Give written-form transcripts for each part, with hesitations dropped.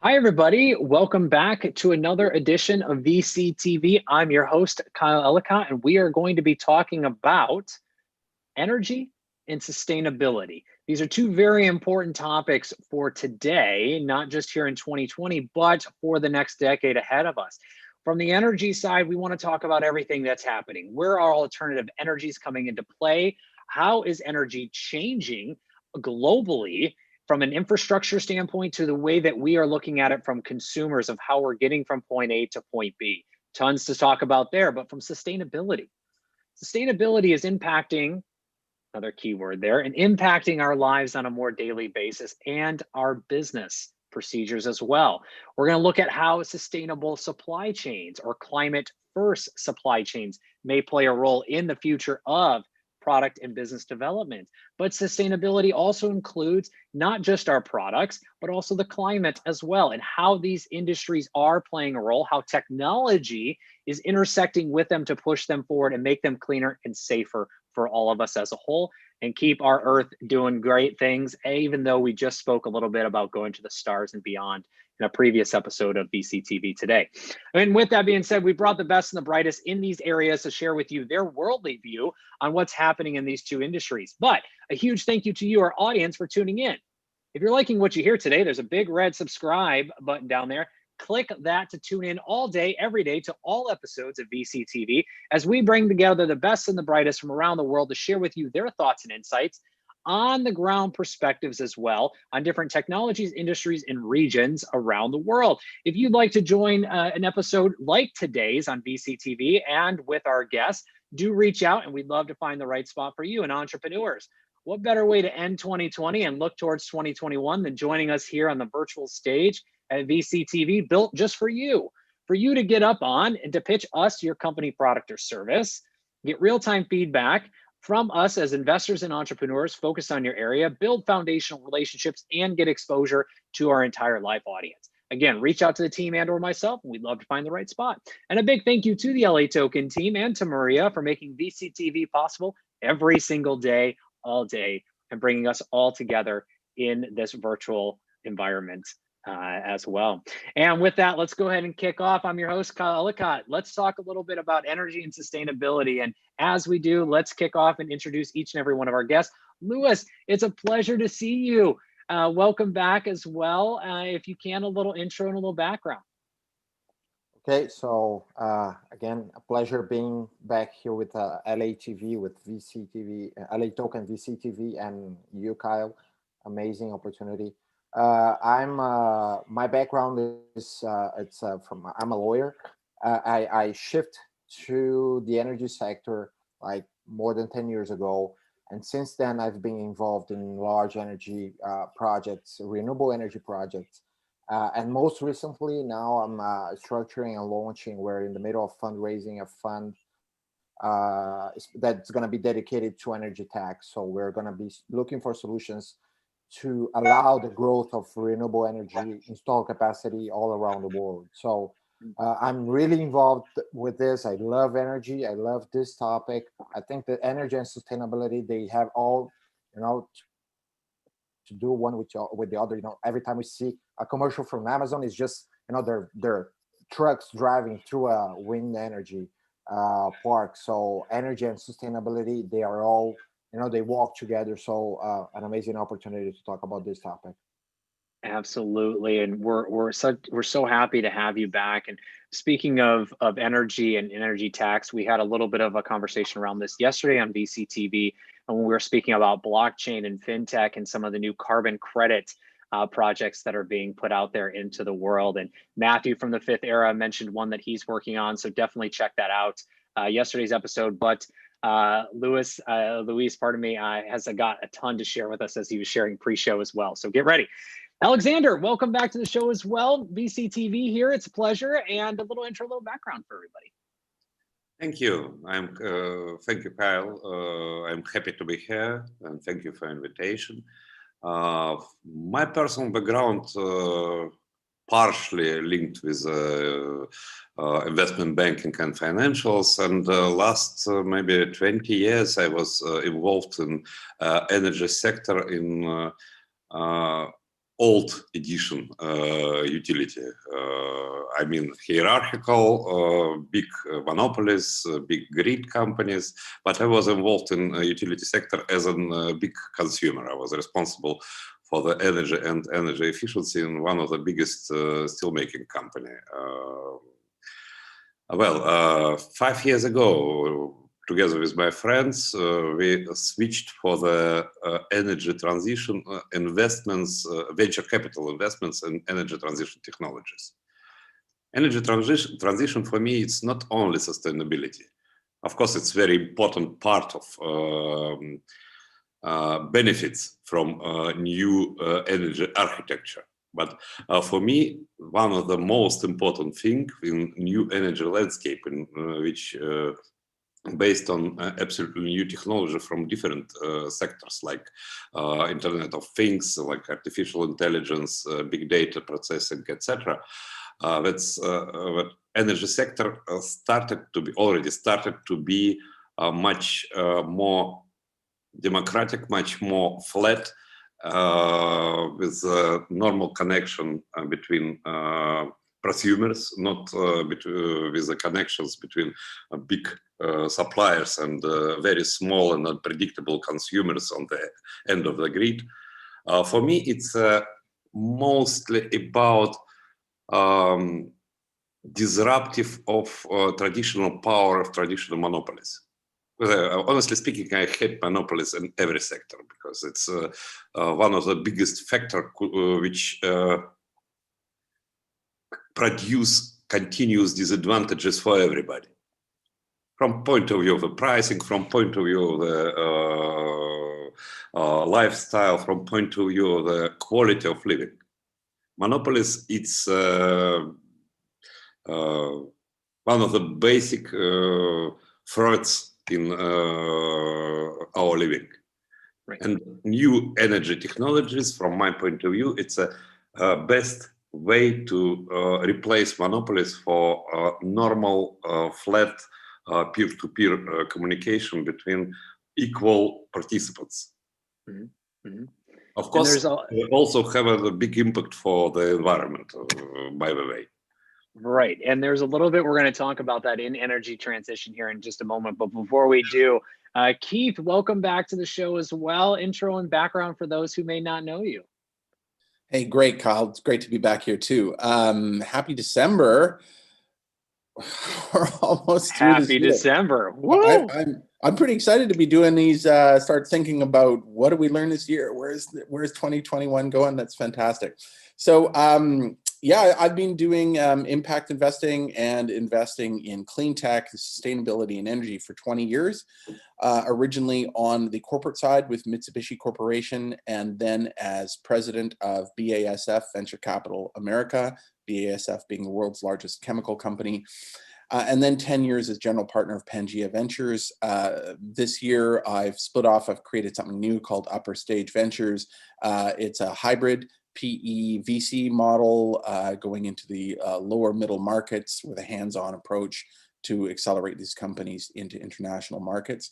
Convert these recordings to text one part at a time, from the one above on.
Hi, everybody. Welcome back to another edition of VCTV. I'm your host, Kyle Ellicott, and we are going to be talking about energy and sustainability. These are two very important topics for today, not just here in 2020, but for the next decade ahead of us. From the energy side, we want to talk about everything that's happening. Where are alternative energies coming into play? How is energy changing globally? From an infrastructure standpoint to the way that we are looking at it from consumers of how we're getting from point A to point B. Tons to talk about there, but from sustainability. Sustainability is impacting, another keyword there, and impacting our lives on a more daily basis and our business procedures as well. We're going to look at how sustainable supply chains or climate first supply chains may play a role in the future of product and business development. But sustainability also includes not just our products, but also the climate as well, and how these industries are playing a role, how technology is intersecting with them to push them forward and make them cleaner and safer for all of us as a whole, and keep our earth doing great things, even though we just spoke a little bit about going to the stars and beyond in a previous episode of VCTV today. And with that being said, we brought the best and the brightest in these areas to share with you their worldly view on what's happening in these two industries. But a huge thank you to you, our audience, for tuning in. If you're liking what you hear today, there's a big red subscribe button down there. Click that to tune in all day, every day to all episodes of VCTV as we bring together the best and the brightest from around the world to share with you their thoughts and insights, on the ground perspectives as well on different technologies, industries, and regions around the world. If you'd like to join an episode like today's on VCTV and with our guests, do reach out and we'd love to find the right spot for you and entrepreneurs. What better way to end 2020 and look towards 2021 than joining us here on the virtual stage at VCTV, built just for you to get up on and to pitch us your company, product, or service, get real-time feedback from us as investors and entrepreneurs focused on your area, build foundational relationships, and get exposure to our entire live audience. Again, reach out to the team and or myself, and we'd love to find the right spot. And a big thank you to the LATOKEN team and to Maria for making VCTV possible every single day, all day, and bringing us all together in this virtual environment as well. And with that, let's go ahead and kick off. I'm your host, Kyle Ellicott. Let's talk a little bit about energy and sustainability. And as we do, let's kick off and introduce each and every one of our guests. Louis, it's a pleasure to see you. Welcome back as well. If you can, a little intro and a little background. Okay, so again, a pleasure being back here with LATV, with VCTV, LATOKEN VCTV, and you, Kyle. Amazing opportunity. My background is I'm a lawyer. I shift to the energy sector like more than 10 years ago, and since then I've been involved in large energy projects, renewable energy projects, and most recently now I'm structuring and launching. We're in the middle of fundraising a fund that's going to be dedicated to energy tax. So we're going to be looking for solutions to allow the growth of renewable energy installed capacity all around the world. So I'm really involved with this. I love energy. I love this topic. I think that energy and sustainability, they have all, to do one with the other. Every time we see a commercial from Amazon, it's just, their trucks driving through a wind energy park. So energy and sustainability, they are all, they walk together. So an amazing opportunity to talk about this topic. Absolutely, and we're so happy to have you back. And speaking of energy and energy tax, we had a little bit of a conversation around this yesterday on VCTV, and when we were speaking about blockchain and fintech and some of the new carbon credit projects that are being put out there into the world. And Matthew from the Fifth Era mentioned one that he's working on, so definitely check that out. Yesterday's episode, but Luis, pardon me, has got a ton to share with us as he was sharing pre-show as well. So get ready. Alexander, welcome back to the show as well. VCTV here, it's a pleasure, and a little intro, a little background for everybody. Thank you. Thank you, Kyle. I'm happy to be here, and thank you for invitation. My personal background partially linked with investment banking and financials, and last maybe 20 years I was involved in energy sector in old edition utility. I mean, hierarchical, big monopolies, big grid companies, but I was involved in the utility sector as a big consumer. I was responsible for the energy and energy efficiency in one of the biggest steelmaking company. 5 years ago, together with my friends, we switched for the energy transition investments, venture capital investments in energy transition technologies. Energy transition for me, it's not only sustainability. Of course, it's very important part of benefits from new energy architecture. But for me, one of the most important things in new energy landscape in which based on absolutely new technology from different sectors like Internet of Things, like artificial intelligence, big data processing, etc. That's what energy sector already started to be much more democratic, much more flat, with a normal connection between prosumers, not with the connections between big suppliers and very small and unpredictable consumers on the end of the grid. For me, it's mostly about disruptive of traditional power of traditional monopolies. Honestly speaking, I hate monopolies in every sector because it's one of the biggest factors which produce continuous disadvantages for everybody. From point of view of the pricing, from point of view of the lifestyle, from point of view of the quality of living. Monopolies, it's one of the basic threats in our living. Right. And new energy technologies, from my point of view, it's a best way to replace monopolies for normal, flat, peer-to-peer communication between equal participants. Mm-hmm. Mm-hmm. Of course, they also have a big impact for the environment, by the way. Right. And there's a little bit, we're going to talk about that in energy transition here in just a moment. But before we do, Keith, welcome back to the show as well. Intro and background for those who may not know you. Hey, great, Kyle. It's great to be back here too. Happy December. We're almost through this Happy year. December. Woo! I'm pretty excited to be doing these, start thinking about what did we learn this year? Where's 2021 going? That's fantastic. So yeah, I've been doing impact investing and investing in clean tech, sustainability, and energy for 20 years. Originally on the corporate side with Mitsubishi Corporation, and then as president of BASF Venture Capital America, BASF being the world's largest chemical company. And then 10 years as general partner of Pangea Ventures. This year, I've split off. I've created something new called Upper Stage Ventures. It's a hybrid PE VC model going into the lower middle markets with a hands-on approach to accelerate these companies into international markets.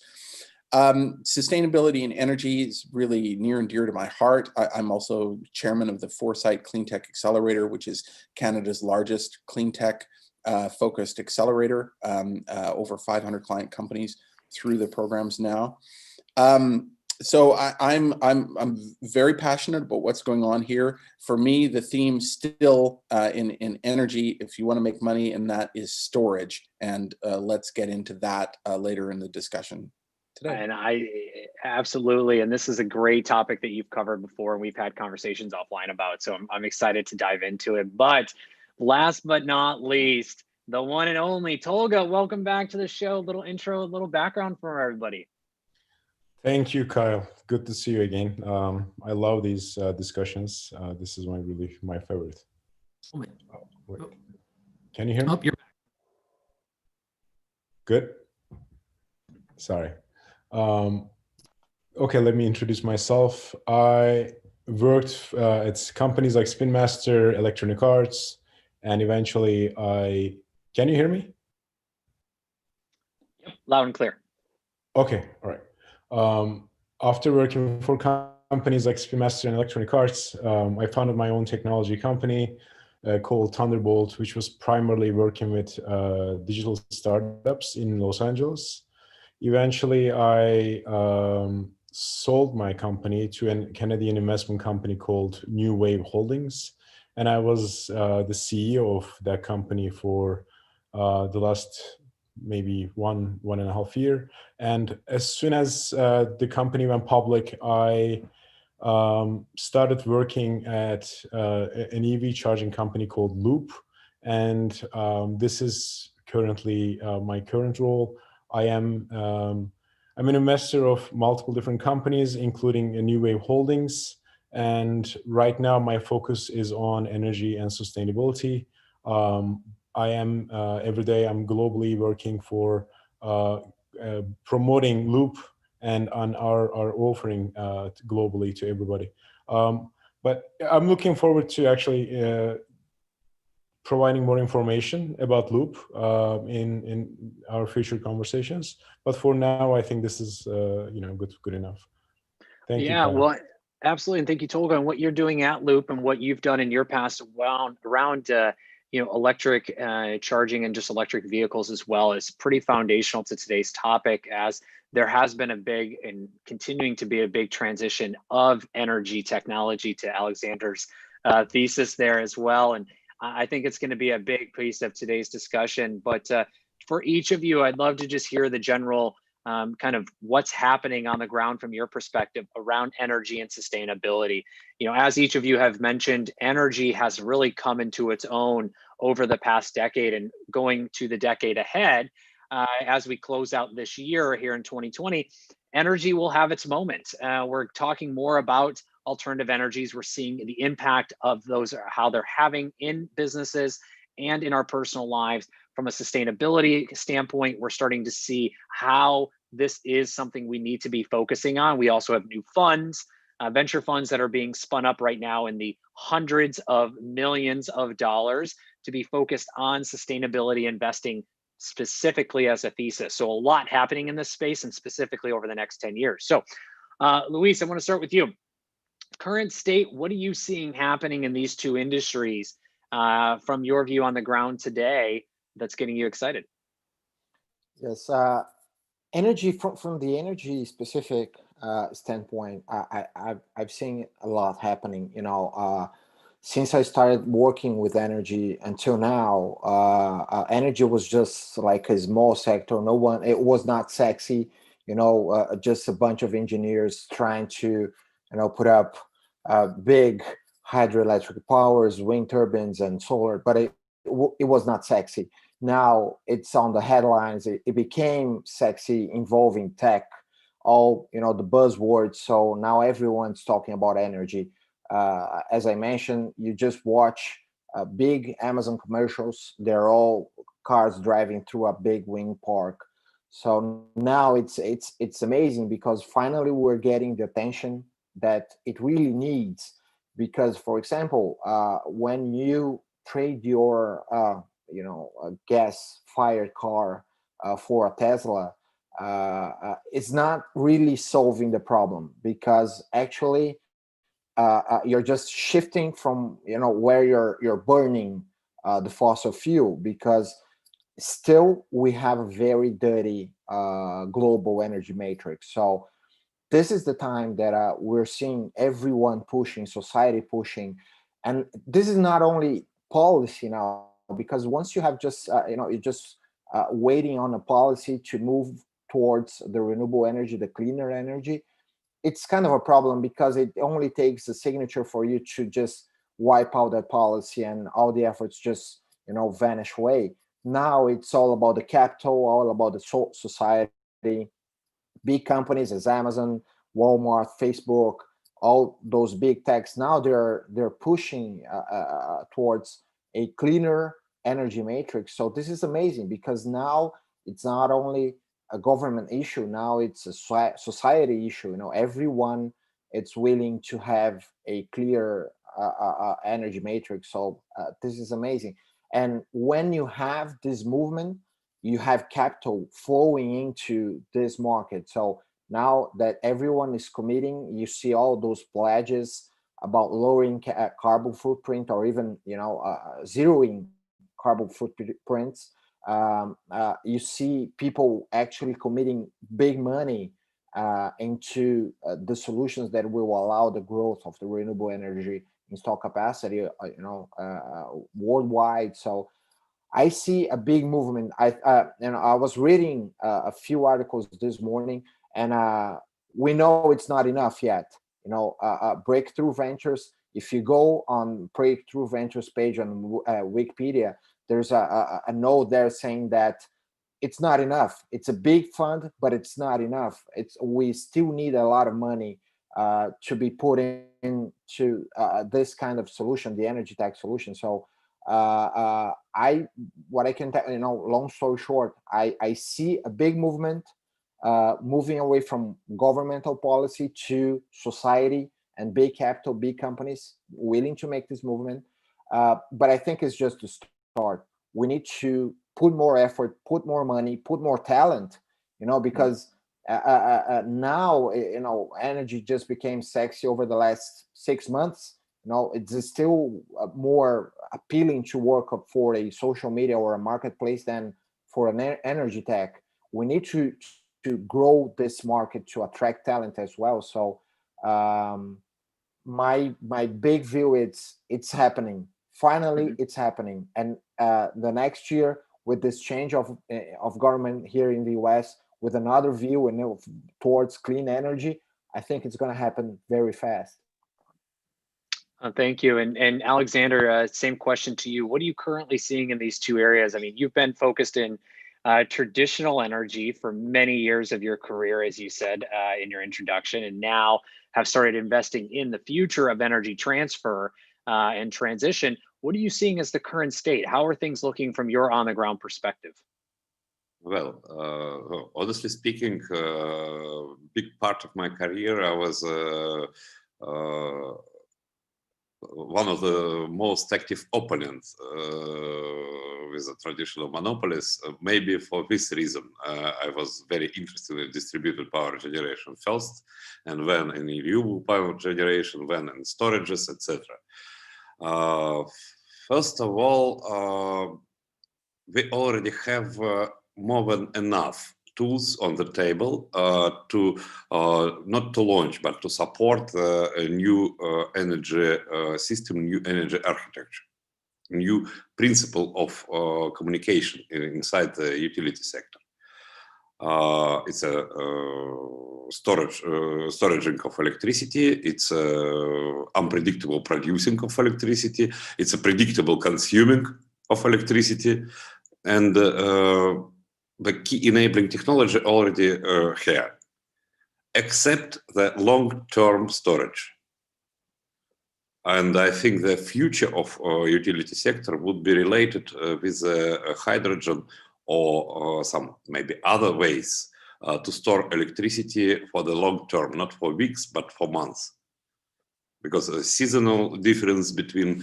Sustainability and energy is really near and dear to my heart. I'm also chairman of the Foresight Clean Tech Accelerator, which is Canada's largest clean tech focused accelerator, over 500 client companies through the programs now. So I'm very passionate about what's going on here. For me, the theme still in energy, if you want to make money, and that is storage. And let's get into that later in the discussion today. And absolutely, and this is a great topic that you've covered before, and we've had conversations offline about. So I'm excited to dive into it. But last but not least, the one and only Tolga. Welcome back to the show. A little intro, a little background for everybody. Thank you, Kyle. Good to see you again. I love these discussions. This is my favorite. Wait. Can you hear me? Oh, you're back. Good. Sorry. Okay, let me introduce myself. I worked at companies like Spin Master, Electronic Arts, and eventually can you hear me? Yep, loud and clear. Okay, all right. After working for companies like Spinmaster and Electronic Arts, I founded my own technology company called Thunderbolt, which was primarily working with digital startups in Los Angeles. Eventually, I sold my company to a Canadian investment company called New Wave Holdings. And I was the CEO of that company for the last maybe one and a half year. And as soon as the company went public, I started working at an EV charging company called Loop. And this is currently my current role. I'm an investor of multiple different companies, including a New Wave Holdings. And right now, my focus is on energy and sustainability. I am every day, I'm globally working for promoting Loop and on our offering globally to everybody. But I'm looking forward to actually providing more information about Loop in our future conversations. But for now, I think this is good enough. Thank you. Yeah, Kyle. well, absolutely, and thank you, Tolga, and what you're doing at Loop and what you've done in your past around electric charging and just electric vehicles as well is pretty foundational to today's topic, as there has been a big and continuing to be a big transition of energy technology to Alexander's thesis there as well. And I think it's going to be a big piece of today's discussion. But for each of you, I'd love to just hear the general kind of what's happening on the ground from your perspective around energy and sustainability. As each of you have mentioned, energy has really come into its own over the past decade and going to the decade ahead. As we close out this year here in 2020, energy will have its moments. We're talking more about alternative energies. We're seeing the impact of those, how they're having in businesses and in our personal lives. From a sustainability standpoint, we're starting to see how this is something we need to be focusing on. We also have new funds, venture funds that are being spun up right now in the hundreds of millions of dollars to be focused on sustainability investing specifically as a thesis. So a lot happening in this space and specifically over the next 10 years. So Luis, I want to start with you. Current state, what are you seeing happening in these two industries from your view on the ground today that's getting you excited? Yes, energy from the energy specific standpoint, I've seen a lot happening. Since I started working with energy until now, energy was just like a small sector. It was not sexy. Just a bunch of engineers trying to, put up big hydroelectric powers, wind turbines, and solar, but it was not sexy. Now it's on the headlines. It became sexy, involving tech, all the buzzwords. So now everyone's talking about energy. As I mentioned, you just watch big Amazon commercials. They're all cars driving through a big wind park. So now it's amazing, because finally we're getting the attention that it really needs. Because, for example, when you trade your a gas-fired car for a Tesla, it's not really solving the problem, because actually you're just shifting from where you're burning the fossil fuel, because still we have a very dirty global energy matrix. So this is the time that we're seeing everyone pushing, society pushing, and this is not only policy now, because once you have just you're just waiting on a policy to move towards the renewable energy, the cleaner energy, it's kind of a problem, because it only takes a signature for you to just wipe out that policy and all the efforts just vanish away. Now it's all about the capital, all about the society. Big companies as Amazon, Walmart, Facebook, all those big techs, now they're pushing towards a cleaner energy matrix. So this is amazing, because now it's not only a government issue, now it's a society issue. Everyone it's willing to have a clear energy matrix. So this is amazing. And when you have this movement, you have capital flowing into this market. So now that everyone is committing, you see all those pledges about lowering carbon footprint, or even zeroing carbon footprints. You see people actually committing big money into the solutions that will allow the growth of the renewable energy install capacity, worldwide. So I see a big movement. I was reading a few articles this morning, and we know it's not enough yet. Breakthrough Ventures. If you go on Breakthrough Ventures page on Wikipedia, there's a note there saying that it's not enough. It's a big fund, but it's not enough. We still need a lot of money to be put into this kind of solution, the energy tech solution. So what I can tell, long story short, I see a big movement moving away from governmental policy to society and big capital, big companies willing to make this movement. But I think it's just the start. We need to put more effort, put more money, put more talent, because now, energy just became sexy over the last 6 months. It's still more appealing to work for a social media or a marketplace than for an energy tech. We need to grow this market to attract talent as well. So my big view it's happening. Finally, it's happening. And the next year, with this change of government here in the US, with another view towards clean energy, I think it's going to happen very fast. Thank you. And Alexander, same question to you. What are you currently seeing in these two areas? I mean, you've been focused in traditional energy for many years of your career, as you said in your introduction, and now have started investing in the future of energy transfer and transition. What are you seeing as the current state? How are things looking from your on-the-ground perspective? Well, honestly speaking, big part of my career, I was one of the most active opponents with the traditional monopolies. Maybe for this reason, I was very interested in distributed power generation first, and then in renewable power generation, then in storages, etc. First of all, we already have more than enough tools on the table to not to launch, but to support a new energy system, new energy architecture, new principle of communication inside the utility sector. It's a storaging of electricity. It's unpredictable producing of electricity. It's a predictable consuming of electricity, and the key enabling technology already here, except the long-term storage. And I think the future of utility sector would be related with hydrogen or some maybe other ways to store electricity for the long term, not for weeks, but for months. Because a seasonal difference between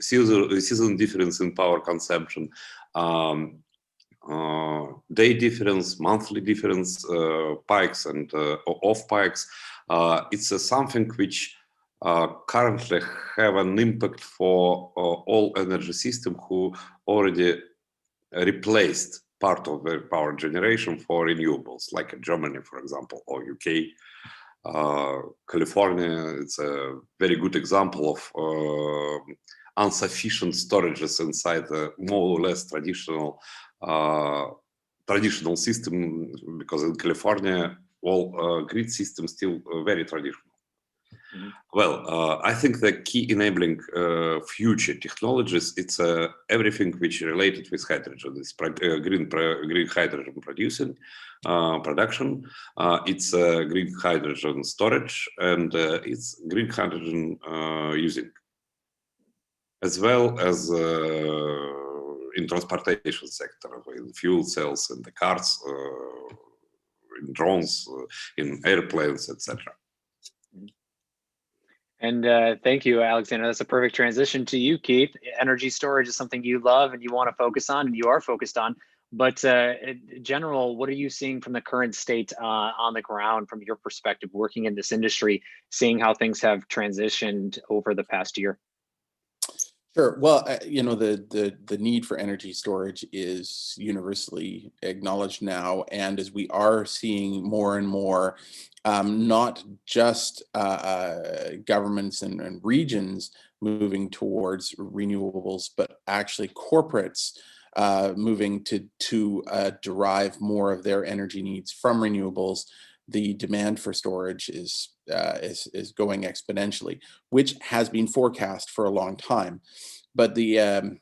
seasonal difference in power consumption, day difference, monthly difference, pikes and off pikes, it's something which currently have an impact for all energy system who already replaced part of their power generation for renewables, like Germany, for example, or UK. California, it's a very good example of insufficient storages inside the more or less traditional system, because in California, all grid systems still very traditional. Well, I think the key enabling future technologies, it's everything which is related with hydrogen. It's green hydrogen production, it's green hydrogen storage, and it's green hydrogen using, as well as in transportation sector, in fuel cells, in the cars, in drones, in airplanes, etc. And thank you, Alexander. That's a perfect transition to you, Keith. Energy storage is something you love and you want to focus on, and you are focused on. But in general, what are you seeing from the current state on the ground from your perspective, working in this industry, seeing how things have transitioned over the past year? Sure. Well, you know, the need for energy storage is universally acknowledged now, and as we are seeing more and more, not just governments and regions moving towards renewables, but actually corporates moving to derive more of their energy needs from renewables. The demand for storage is going exponentially, which has been forecast for a long time, but the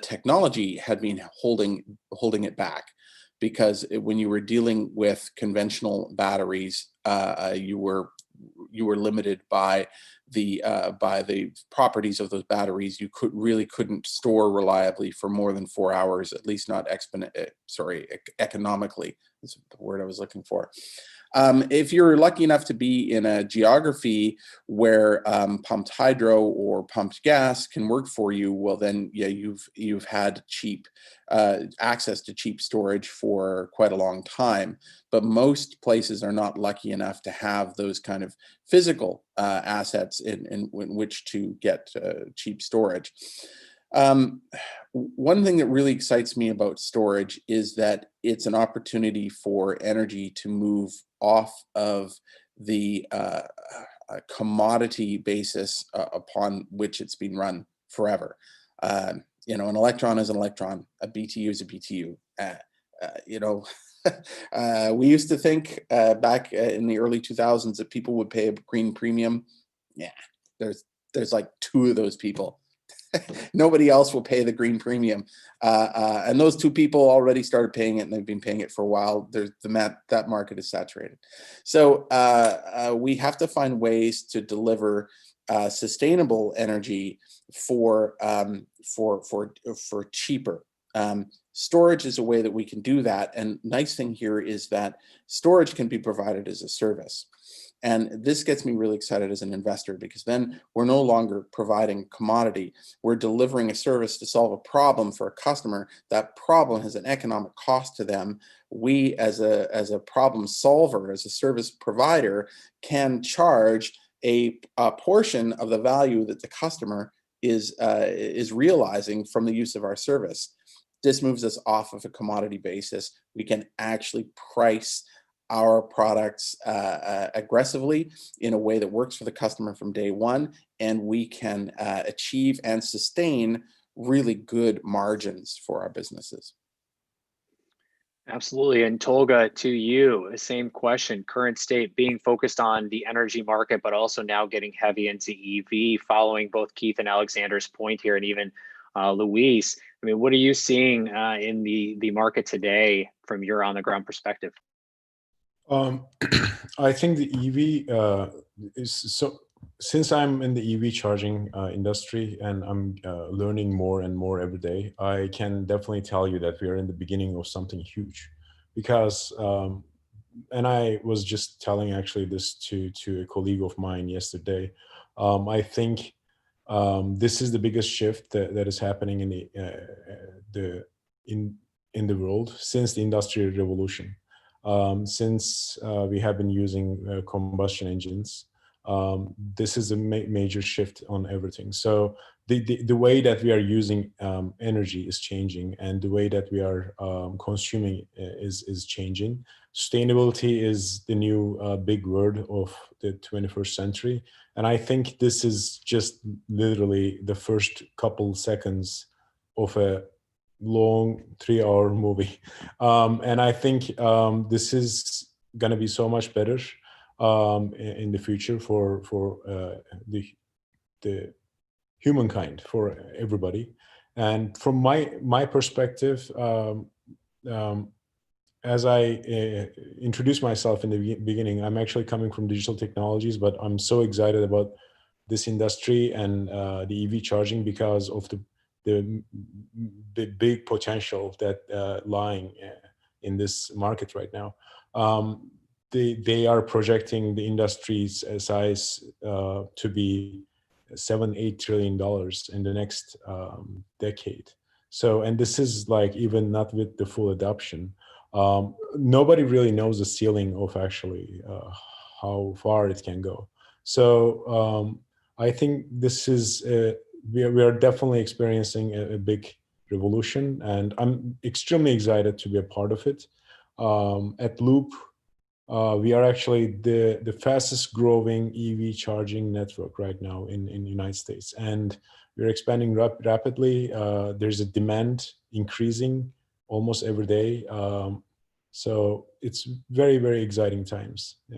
technology had been holding it back, because when you were dealing with conventional batteries, you were limited by the properties of those batteries. You couldn't store reliably for more than 4 hours, at least not economically. That's the word I was looking for. If you're lucky enough to be in a geography where pumped hydro or pumped gas can work for you, well then, yeah, you've had cheap access to cheap storage for quite a long time. But most places are not lucky enough to have those kind of physical assets in which to get cheap storage. One thing that really excites me about storage is that it's an opportunity for energy to move off of the commodity basis upon which it's been run forever. You know, an electron is an electron, a BTU is a BTU. You know, we used to think back in the early 2000s that people would pay a green premium. Yeah, there's like 2 of those people. Nobody else will pay the green premium, and those 2 people already started paying it, and they've been paying it for a while. That market is saturated, so we have to find ways to deliver sustainable energy for cheaper. Storage is a way that we can do that, and nice thing here is that storage can be provided as a service. And this gets me really excited as an investor, because then we're no longer providing commodity. We're delivering a service to solve a problem for a customer. That problem has an economic cost to them. We, as a problem solver, as a service provider, can charge a portion of the value that the customer is realizing from the use of our service. This moves us off of a commodity basis. We can actually price our products aggressively in a way that works for the customer from day one, and we can achieve and sustain really good margins for our businesses. Absolutely. And Tolga, to you, the same question. Current state, being focused on the energy market, but also now getting heavy into EV, following both Keith and Alexander's point here, and even Luis. I mean, what are you seeing in the market today from your on-the-ground perspective? I think the EV is so. Since I'm in the EV charging industry and I'm learning more and more every day, I can definitely tell you that we are in the beginning of something huge. Because, and I was just telling actually this to a colleague of mine yesterday. I think this is the biggest shift that is happening in the world since the Industrial Revolution. Since we have been using combustion engines, this is a major shift on everything. So the way that we are using energy is changing, and the way that we are consuming is changing. Sustainability is the new big word of the 21st century. And I think this is just literally the first couple seconds of a long 3-hour movie. And I think this is going to be so much better in the future for the humankind, for everybody. And from my perspective, as I introduced myself in the beginning, I'm actually coming from digital technologies, but I'm so excited about this industry and the EV charging because of the big potential that lying in this market right now. They are projecting the industry's size to be $7-8 trillion in the next decade. So, and this is like even not with the full adoption. Nobody really knows the ceiling of actually how far it can go. So I think this is, we are definitely experiencing a big revolution, and I'm extremely excited to be a part of it. At Loop, we are actually the fastest growing EV charging network right now in the United States. And we're expanding rapidly. There's a demand increasing almost every day. So it's very, very exciting times. Yeah.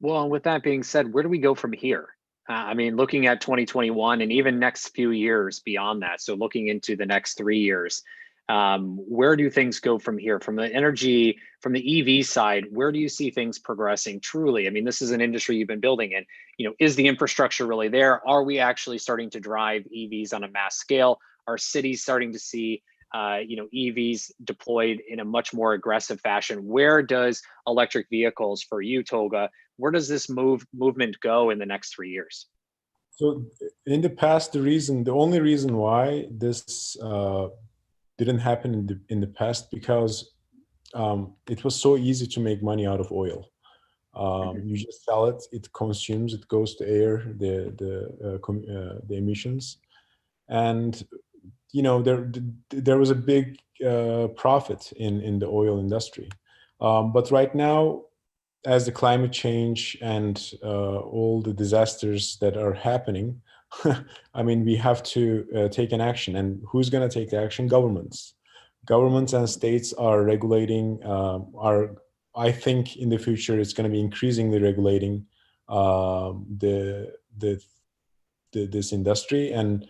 Well, and with that being said, where do we go from here? I mean, looking at 2021 and even next few years beyond that. So looking into the next 3 years, where do things go from here? From the energy, from the EV side, where do you see things progressing truly? I mean, this is an industry you've been building in. You know, is the infrastructure really there? Are we actually starting to drive EVs on a mass scale? Are cities starting to see EVs deployed in a much more aggressive fashion? Where does electric vehicles for you, Tolga, where does this movement go in the next 3 years? So in the past, the only reason why this didn't happen in the past, because it was so easy to make money out of oil. You just sell it, it consumes, it goes to air, the emissions, and there was a big profit in the oil industry. But right now, as the climate change and all the disasters that are happening, I mean, we have to take an action. And who's going to take the action? Governments. Governments and states are regulating, I think in the future, it's going to be increasingly regulating this industry. And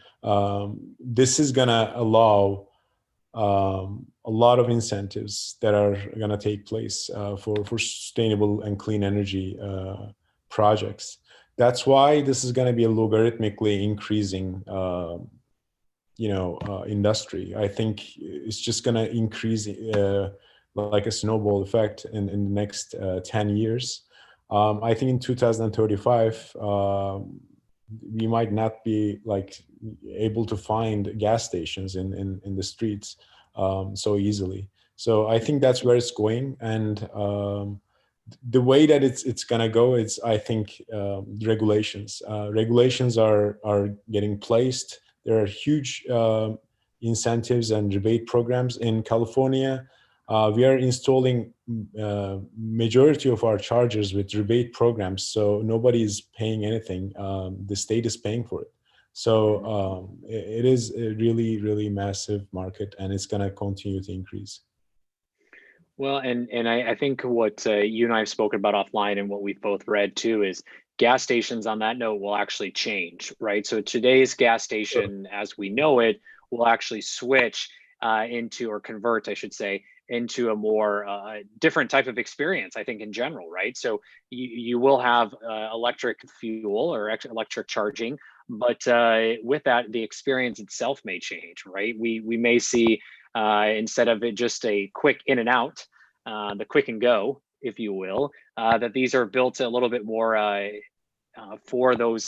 this is going to allow a lot of incentives that are going to take place for sustainable and clean energy projects. That's why this is going to be a logarithmically increasing industry. I think it's just going to increase like a snowball effect in the next 10 years. I think in 2035, we might not be like able to find gas stations in the streets so easily. So I think that's where it's going. And the way that it's gonna go, it's, I think, regulations. Regulations are getting placed. There are huge incentives and rebate programs in California. We are installing majority of our chargers with rebate programs, so nobody is paying anything. The state is paying for it. So it is a really, really massive market, and it's going to continue to increase. Well, and I think what you and I have spoken about offline and what we've both read too is gas stations on that note will actually change, right? So today's gas station, as we know it, will actually switch into, or convert, I should say, into a more different type of experience, I think, in general, right? So you will have electric fuel or electric charging, but with that, the experience itself may change, right? We may see, instead of it just a quick in and out, the quick and go, if you will, that these are built a little bit more for those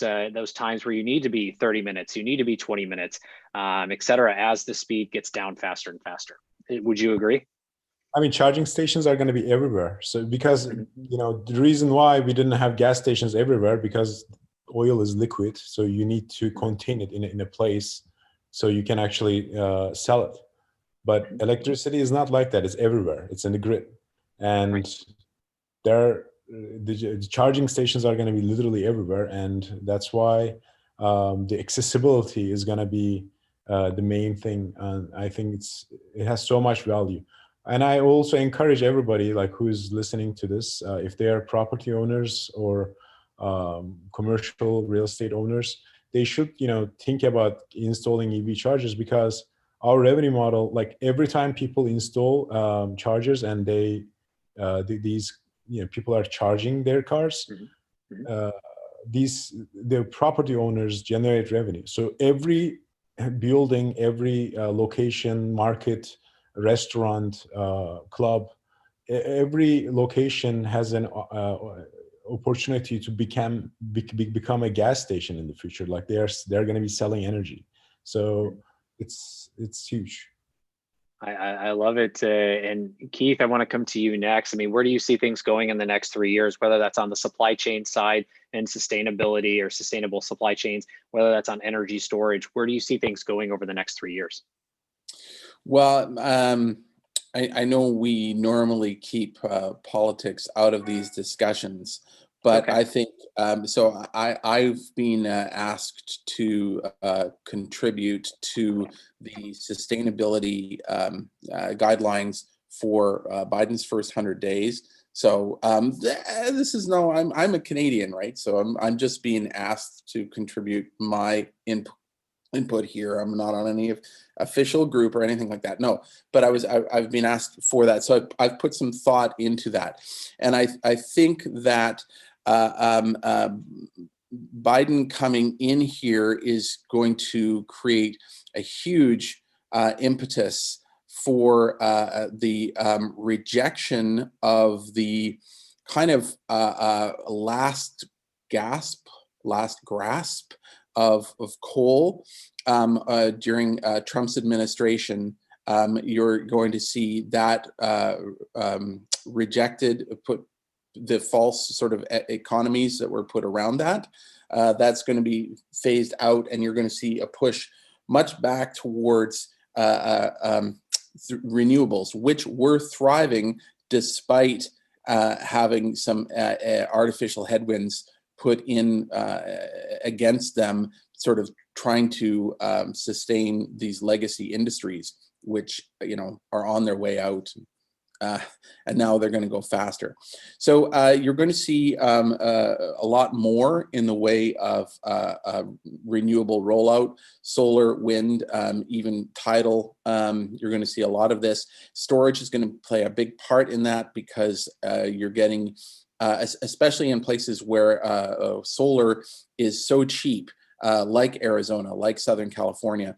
times where you need to be 30 minutes, you need to be 20 minutes, et cetera, as the speed gets down faster and faster. Would you agree? I mean, charging stations are going to be everywhere. So because, the reason why we didn't have gas stations everywhere, because oil is liquid. So you need to contain it in a place so you can actually sell it. But electricity is not like that. It's everywhere. It's in the grid. And the charging stations are going to be literally everywhere. And that's why the accessibility is going to be the main thing. And I think it has so much value. And I also encourage everybody who's listening to this, if they are property owners or commercial real estate owners, they should, think about installing EV chargers, because our revenue model, every time people install chargers and these people are charging their cars, the property owners generate revenue. So every building, every location, market, restaurant, club, every location has an opportunity to become a gas station in the future. They're going to be selling energy. So it's huge. I love it. And Keith, I want to come to you next. I mean, where do you see things going in the next 3 years, whether that's on the supply chain side and sustainability or sustainable supply chains, whether that's on energy storage? Where do you see things going over the next 3 years? Well, I know we normally keep politics out of these discussions, but Okay. I think so. I've been asked to contribute to the sustainability guidelines for Biden's first 100 days. So this is no, I'm a Canadian, right? So I'm just being asked to contribute my input here. I'm not on any official group or anything like that. No, but I've been asked for that. So I've put some thought into that. And I think that Biden coming in here is going to create a huge impetus for the rejection of the kind of last grasp of coal during Trump's administration. You're going to see that rejected, put the false sort of economies that were put around that. That's going to be phased out, and you're going to see a push much back towards renewables, which were thriving despite having some artificial headwinds put in against them, sort of trying to sustain these legacy industries, which are on their way out, and now they're going to go faster. So you're going to see a lot more in the way of renewable rollout, solar, wind, even tidal. You're going to see a lot of this. Storage is going to play a big part in that, because you're getting, especially in places where solar is so cheap, like Arizona, like Southern California,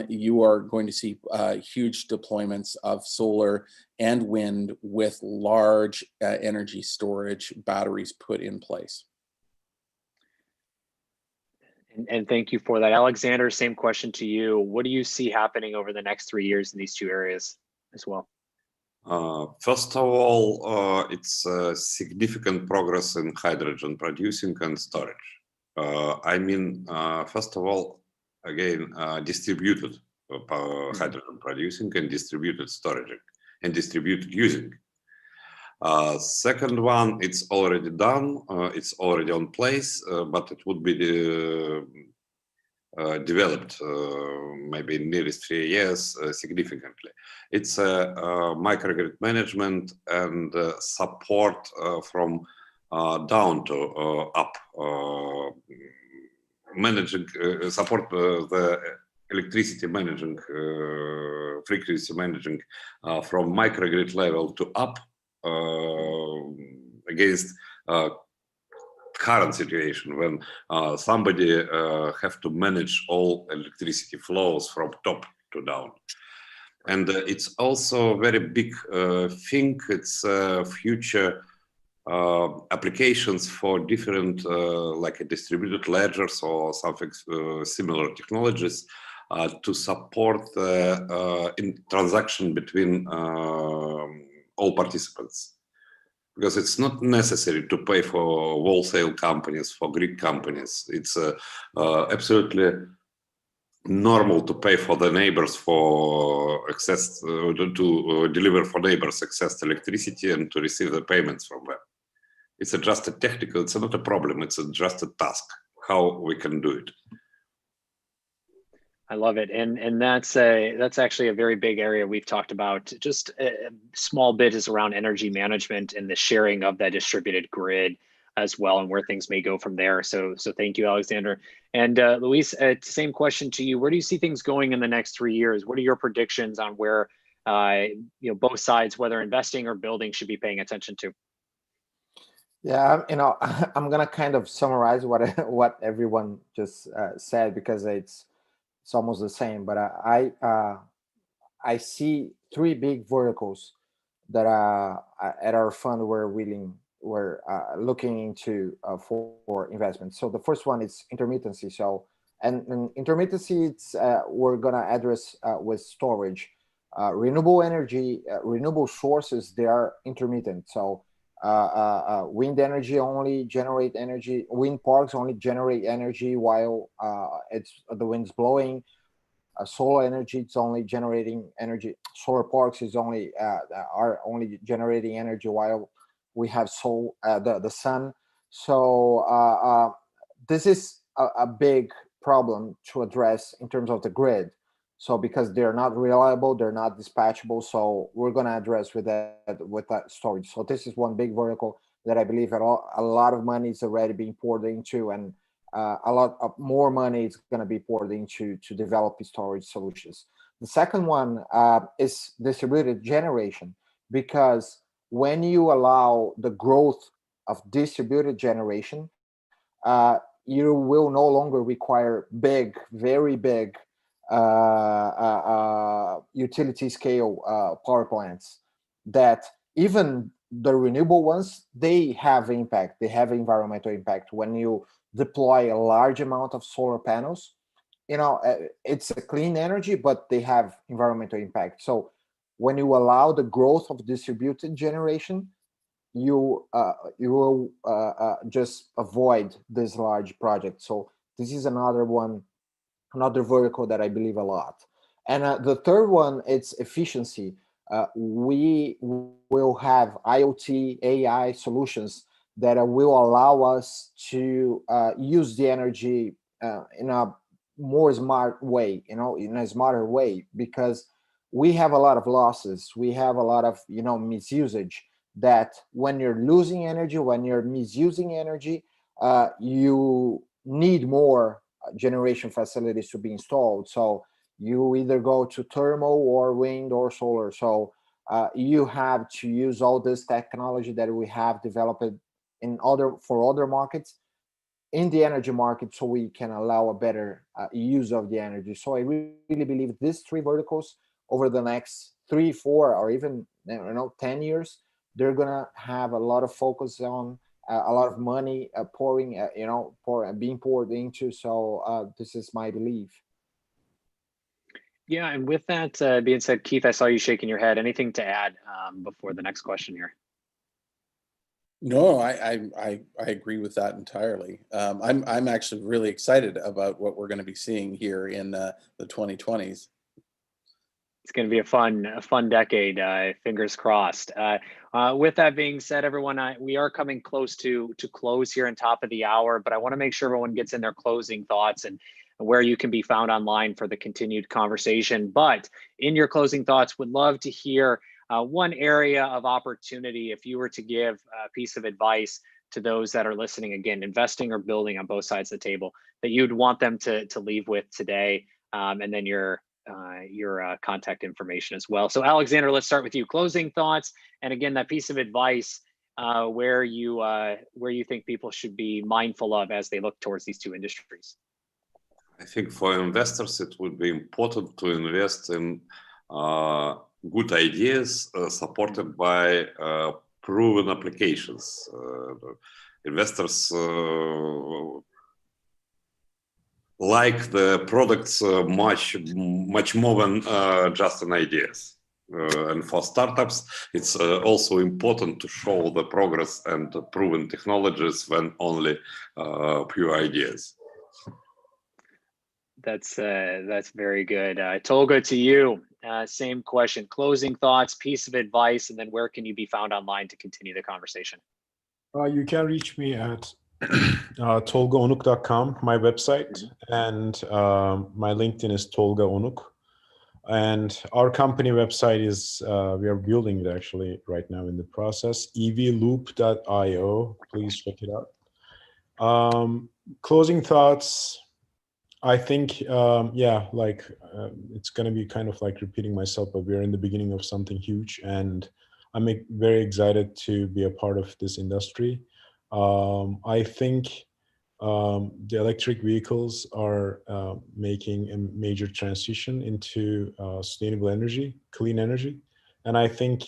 you are going to see huge deployments of solar and wind with large energy storage batteries put in place. And thank you for that. Alexander, same question to you. What do you see happening over the next 3 years in these two areas as well? First of all, it's significant progress in hydrogen producing and storage. First of all, again, distributed hydrogen producing and distributed storage and distributed using. Second one, it's already done, it's already on place, but it would be developed maybe in nearest 3 years significantly. It's microgrid management and support from down to up, managing, support the electricity managing, frequency managing from microgrid level to up against current situation when somebody have to manage all electricity flows from top to down. And it's also a very big thing. It's future applications for different like distributed ledgers or something similar technologies to support in transaction between all participants. Because it's not necessary to pay for wholesale companies, for Greek companies. It's absolutely normal to pay for the neighbors for access, to deliver for neighbors access to electricity and to receive the payments from them. It's just a technical, it's not a problem, it's just a task, how we can do it. I love it, and that's actually a very big area we've talked about. Just a small bit is around energy management and the sharing of that distributed grid as well, and where things may go from there. So thank you, Alexander. And Luis, same question to you. Where do you see things going in the next 3 years? What are your predictions on where both sides, whether investing or building, should be paying attention to? Yeah, I'm gonna kind of summarize what everyone just said, because it's almost the same. But I see three big verticals that at our fund we're looking into for investment. So the first one is intermittency. So And intermittency, we're going to address with storage. Renewable energy, renewable sources, they are intermittent. So wind energy only generate energy. Wind parks only generate energy while the wind's blowing. Solar energy, it's only generating energy. Solar parks are only generating energy while we have the sun. So this is a big problem to address in terms of the grid. So because they're not reliable, they're not dispatchable. So we're going to address with that storage. So this is one big vertical that I believe a lot of money is already being poured into, and a lot of more money is going to be poured into to develop storage solutions. The second one is distributed generation, because when you allow the growth of distributed generation, you will no longer require very big utility scale power plants. That even the renewable ones, they have impact. They have environmental impact. When you deploy a large amount of solar panels, it's a clean energy, but they have environmental impact. So when you allow the growth of distributed generation, you will just avoid this large project. So this is another vertical that I believe a lot. And the third one, it's efficiency. We will have IoT, AI solutions that will allow us to use the energy in a more smart way, in a smarter way, because we have a lot of losses. We have a lot of, misusage, that when you're losing energy, when you're misusing energy, you need more generation facilities to be installed. So you either go to thermal or wind or solar. So you have to use all this technology that we have developed for other markets in the energy market, so we can allow a better use of the energy. So I really believe these three verticals over the next 3, 4, or even 10 years, they're gonna have a lot of focus on a lot of money being poured into. So this is my belief. Yeah, and with that being said, Keith, I saw you shaking your head. Anything to add before the next question here? No, I agree with that entirely. I'm actually really excited about what we're going to be seeing here in the 2020s. It's going to be a fun decade. Fingers crossed. With that being said, everyone, we are coming close to close here on top of the hour, but I want to make sure everyone gets in their closing thoughts and where you can be found online for the continued conversation. But in your closing thoughts, would love to hear one area of opportunity, if you were to give a piece of advice to those that are listening, again, investing or building on both sides of the table, that you'd want them to leave with today, and then your contact information as well. So Alexander, let's start with you. Closing thoughts, and again, that piece of advice where you think people should be mindful of as they look towards these two industries. I think for investors, it would be important to invest in good ideas supported by proven applications. Investors like the products much more than just an ideas. And for startups, it's also important to show the progress and proven technologies than only pure ideas. That's very good. Tolga, to you, same question. Closing thoughts, piece of advice, and then where can you be found online to continue the conversation? You can reach me at tolgaonuk.com, my website, and my LinkedIn is Tolga Onuk. And our company website is, we are building it actually right now in the process, evloop.io. Please check it out. Closing thoughts. I think, it's going to be kind of like repeating myself, but we're in the beginning of something huge, and I'm very excited to be a part of this industry. I think the electric vehicles are making a major transition into sustainable energy, clean energy, and I think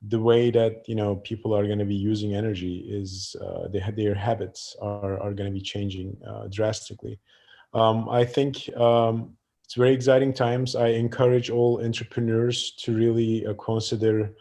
the way that people are going to be using energy is their habits are going to be changing drastically. I think it's very exciting times. I encourage all entrepreneurs to really consider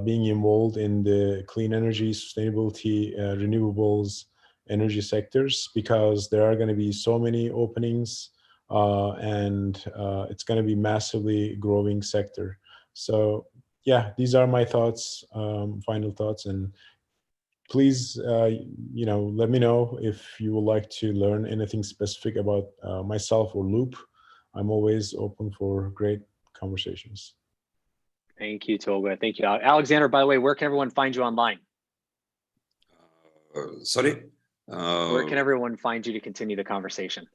being involved in the clean energy, sustainability, renewables, energy sectors, because there are going to be so many openings, and it's going to be massively growing sector. So yeah, these are my thoughts, final thoughts, and please, let me know if you would like to learn anything specific about myself or Loop. I'm always open for great conversations. Thank you, Tolga. Thank you, Alexander. By the way, where can everyone find you online? Sorry? Where can everyone find you to continue the conversation?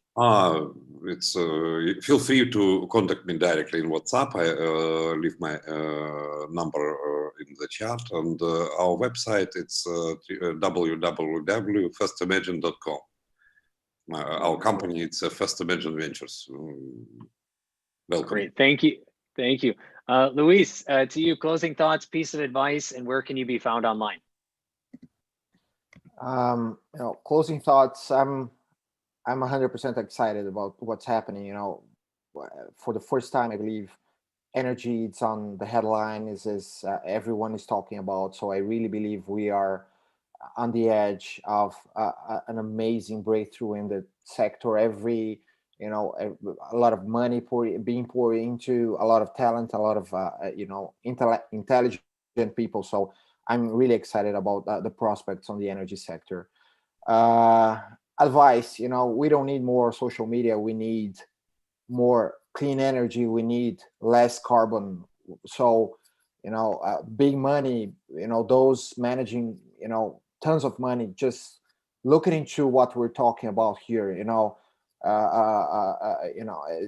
It's feel free to contact me directly in WhatsApp. I leave my number in the chat, and our website it's www.firstimagine.com. Our company it's First Imagine Ventures. Welcome. Great, thank you, thank you, Luis. To you, closing thoughts, piece of advice, and where can you be found online? Closing thoughts. I'm 100% excited about what's happening. For the first time, I believe energy, it's on the headline, is everyone is talking about. So I really believe we are on the edge of an amazing breakthrough in the sector. A lot of money being poured into, a lot of talent, a lot of intelligent people. So I'm really excited about the prospects on the energy sector. Advice, we don't need more social media. We need more clean energy. We need less carbon. So, big money, those managing, tons of money, just looking into what we're talking about here,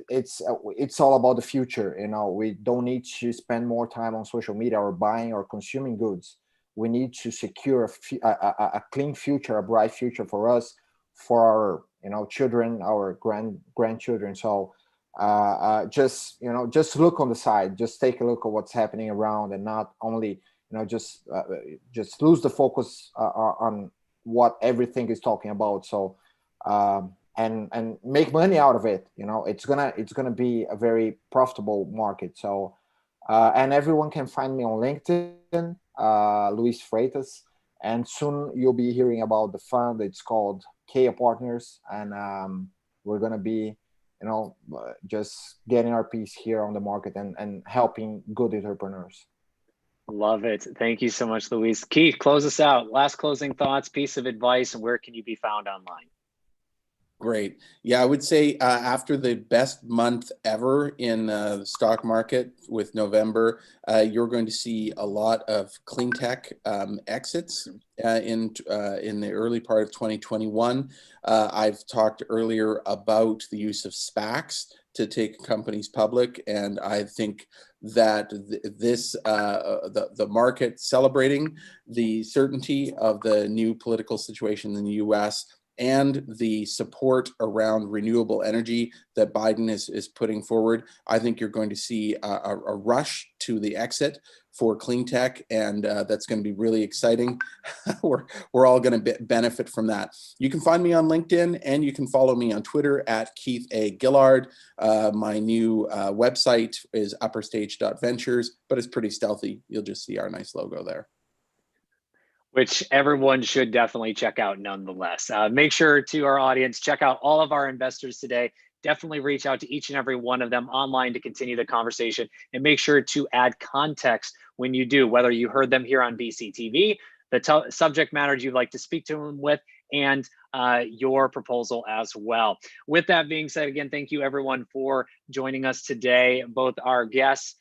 it's all about the future. We don't need to spend more time on social media or buying or consuming goods. We need to secure a clean future, a bright future for us, for our children, our grandchildren. So just look on the side, just take a look at what's happening around, and not only just lose the focus on what everything is talking about. So and make money out of it. It's gonna be a very profitable market. So and everyone can find me on LinkedIn, Luis Freitas, and soon you'll be hearing about the fund. It's called Kea Partners, and we're gonna be just getting our piece here on the market and helping good entrepreneurs. Love it. Thank you so much, Luis. Keith, close us out. Last closing thoughts, piece of advice, and where can you be found online? Great. Yeah, I would say after the best month ever in the stock market with November, you're going to see a lot of clean tech exits in the early part of 2021. I've talked earlier about the use of SPACs to take companies public, and I think that the market celebrating the certainty of the new political situation in the U.S. and the support around renewable energy that Biden is putting forward, I think you're going to see a rush to the exit for clean tech, and that's going to be really exciting. We're all going to benefit from that. You can find me on LinkedIn, and you can follow me on Twitter at Keith A. Gillard. My new website is upperstage.ventures, but it's pretty stealthy. You'll just see our nice logo there, which everyone should definitely check out nonetheless. Make sure to our audience, check out all of our investors today. Definitely reach out to each and every one of them online to continue the conversation, and make sure to add context when you do, whether you heard them here on VCTV, the subject matters you'd like to speak to them with, and your proposal as well. With that being said, again, thank you everyone for joining us today, both our guests,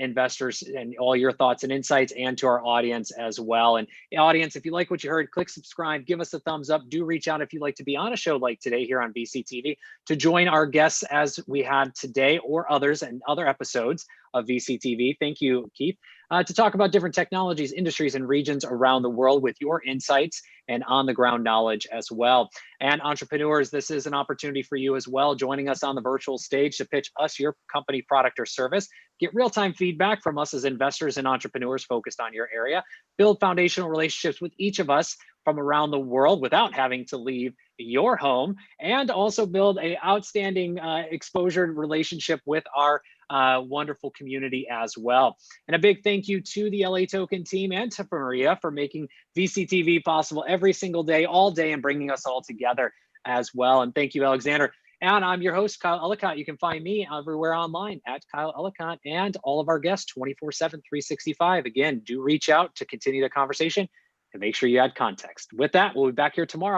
investors, and all your thoughts and insights, and to our audience as well. And audience, if you like what you heard, click subscribe, give us a thumbs up. Do reach out if you'd like to be on a show like today here on VCTV, to join our guests as we had today, or others and other episodes of VCTV. Thank you, Keith. To talk about different technologies, industries, and regions around the world with your insights and on-the-ground knowledge as well. And entrepreneurs, this is an opportunity for you as well, joining us on the virtual stage to pitch us your company, product, or service. Get real-time feedback from us as investors and entrepreneurs focused on your area. Build foundational relationships with each of us from around the world without having to leave your home, and also build a outstanding exposure relationship with our wonderful community as well. And a big thank you to the LATOKEN team and to Maria for making VCTV possible every single day, all day, and bringing us all together as well. And thank you, Alexander. And I'm your host, Kyle Ellicott. You can find me everywhere online at Kyle Ellicott, and all of our guests 24/7, 365. Again, do reach out to continue the conversation and make sure you add context. With that, we'll be back here tomorrow.